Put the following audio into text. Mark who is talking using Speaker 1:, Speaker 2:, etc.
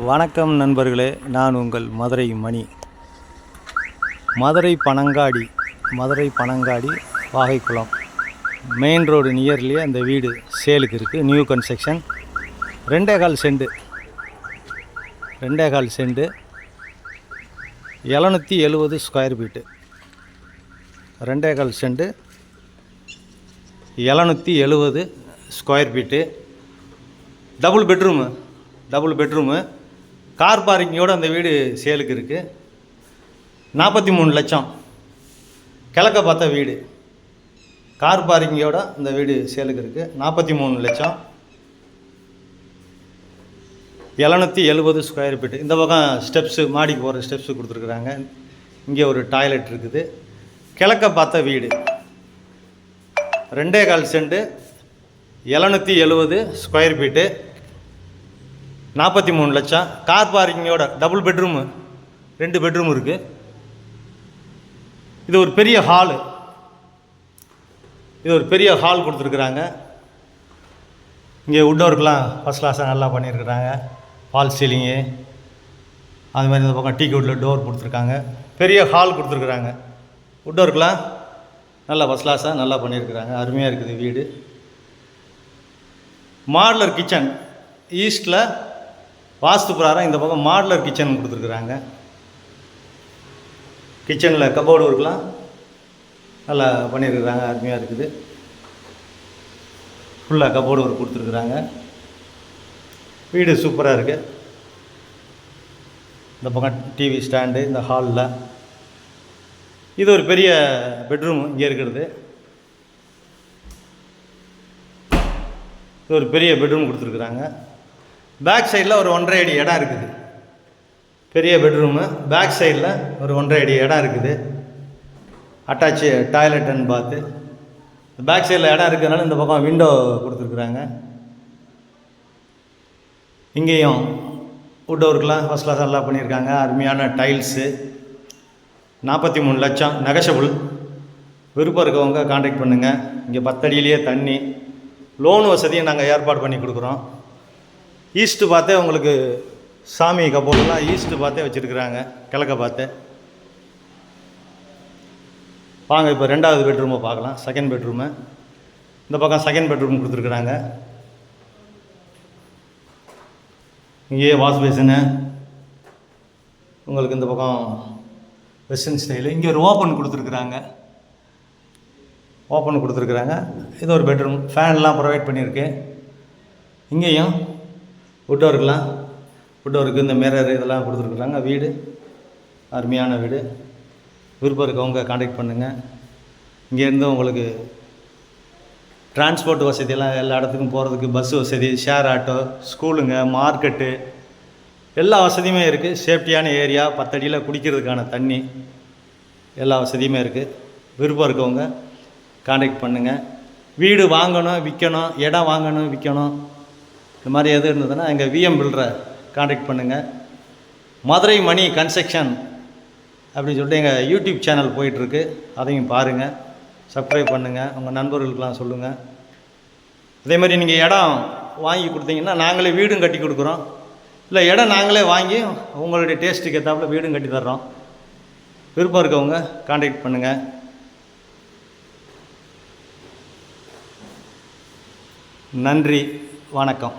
Speaker 1: வணக்கம் நண்பர்களே, நான் உங்கள் மதுரை மணி. மதுரை பனங்காடி வாகைக்குளம் மெயின் ரோடு நியர்லேயே அந்த வீடு சேலுக்கு இருக்குது. New construction 2.25 cent 770 square feet. 2.25 cent 770 square feet. Double bedroom car பார்க்கிங்கோடு அந்த வீடு சேலுக்கு இருக்குது. 43 லட்சம் கிழக்க பார்த்த வீடு. கார் பார்க்கிங்கோட அந்த வீடு சேலுக்கு இருக்குது. 43 லட்சம் 770 ஸ்கொயர் ஃபீட்டு. இந்த பக்கம் ஸ்டெப்ஸு, மாடிக்கு போகிற ஸ்டெப்ஸு கொடுத்துருக்குறாங்க. இங்கே ஒரு டாய்லெட் இருக்குது. கிழக்க பார்த்த வீடு 2.25 சென்ட் 770 ஸ்கொயர் ஃபீட்டு. 43 லட்சம் கார் பார்க்கிங்கோட டபுள் பெட்ரூமு, 2 பெட்ரூம் இருக்குது. இது ஒரு பெரிய ஹால் கொடுத்துருக்குறாங்க. இங்கே வுட் ஒர்க்லாம் ஃபஸ்ட் கிளாஸாக நல்லா பண்ணியிருக்கிறாங்க. ஃபால் சீலிங்கு அது மாதிரி இந்த பக்கம் டீக் வுட்டில் டோர் கொடுத்துருக்காங்க. பெரிய ஹால் கொடுத்துருக்குறாங்க. வுட் ஒர்க்லாம் நல்லா ஃபஸ்ட் கிளாஸாக நல்லா பண்ணியிருக்கிறாங்க. அருமையாக இருக்குது வீடு. மாடுலர் கிச்சன் ஈஸ்ட்டில் வாஸ்து பிரகாரம் இந்த பக்கம் மாடுலர் கிச்சன் கொடுத்துருக்குறாங்க. கிச்சனில் கபோர்டு ஒர்க்லாம் நல்லா பண்ணியிருக்கிறாங்க. அருமையாக இருக்குது. ஃபுல்லாக கபோர்டு ஒர்க் கொடுத்துருக்குறாங்க. வீடு சூப்பராக இருக்குது. இந்த பக்கம் டிவி ஸ்டாண்டு இந்த ஹாலில். இது ஒரு பெரிய பெட்ரூம் இங்கே இருக்கிறது. இது ஒரு பெரிய பெட்ரூம் கொடுத்துருக்குறாங்க. பேக் சைடில் ஒரு 1.5 அடி இடம் இருக்குது. பெரிய பெட்ரூமு பேக் சைடில் ஒரு 1.5 அடி இடம் இருக்குது. அட்டாச்சு டாய்லெட் அண்ட் பாத்து. பேக் சைடில் இடம் இருக்கிறதுனால இந்த பக்கம் விண்டோ கொடுத்துருக்குறாங்க. இங்கேயும் வுட் ஒர்க்லாம் ஃபஸ்ட் கிளாஸ் நல்லா பண்ணியிருக்காங்க. அருமையான டைல்ஸு. 43 லட்சம் நெகஷபிள். விருப்பம் இருக்கவங்க கான்டாக்ட் பண்ணுங்கள். இங்கே 10 அடியிலேயே தண்ணி. லோன் வசதியும் நாங்கள் ஏற்பாடு பண்ணி கொடுக்குறோம். ஈஸ்ட்டு பார்த்தே உங்களுக்கு சாமி கபோர்டெலாம் ஈஸ்ட்டு பார்த்தே வச்சுருக்குறாங்க, கிழக்க பார்த்து. வாங்க இப்போ 2வது பெட்ரூமை பார்க்கலாம். Second bedroom. இந்த பக்கம் செகண்ட் பெட்ரூம் கொடுத்துருக்குறாங்க. இங்கேயே வாஷ் பேசினு உங்களுக்கு. இந்த பக்கம் வெஸ்டர்ன் ஸ்டைலு. இங்கே ஒரு ஓப்பன் கொடுத்துருக்குறாங்க. இது ஒரு பெட்ரூம். ஃபேன்லாம் ப்ரொவைட் பண்ணியிருக்கு. இங்கேயும் வுட் ஒர்க்கு இந்த மிரர் இதெல்லாம் கொடுத்துருக்குறாங்க. வீடு அருமையான வீடு. விருப்பம் இருக்கவங்க கான்டாக்ட் பண்ணுங்கள். இங்கேருந்து உங்களுக்கு டிரான்ஸ்போர்ட் வசதியெல்லாம் எல்லா இடத்துக்கும் போகிறதுக்கு பஸ் வசதி, ஷேர் ஆட்டோ, ஸ்கூலுங்க, மார்க்கெட்டு எல்லா வசதியுமே இருக்குது. சேஃப்டியான ஏரியா. 10 அடியில் குடிக்கிறதுக்கான தண்ணி எல்லா வசதியுமே இருக்குது. விருப்பம் இருக்கவங்க கான்டாக்ட் பண்ணுங்கள். வீடு வாங்கணும், விற்கணும், இடம் வாங்கணும், விற்கணும், இந்த மாதிரி எது இருந்ததுன்னா எங்கள் விஎம் பில்டரை கான்டாக்ட் பண்ணுங்கள். மதுரை மணி கன்ஸ்ட்ரக்ஷன் அப்படின்னு சொல்லிட்டு எங்கள் யூடியூப் சேனல் போயிட்டுருக்கு. அதையும் பாருங்கள், சப்ஸ்கிரைப் பண்ணுங்கள், உங்கள் நண்பர்களுக்கெலாம் சொல்லுங்கள். அதே மாதிரி நீங்கள் இடம் வாங்கி கொடுத்தீங்கன்னா நாங்களே வீடும் கட்டி கொடுக்குறோம். இல்லை இடம் நாங்களே வாங்கி உங்களுடைய டேஸ்ட்டுக்கு ஏற்றாப்புல வீடும் கட்டி தர்றோம். விருப்பம் இருக்கவங்க கான்டாக்ட் பண்ணுங்கள். நன்றி, வணக்கம்.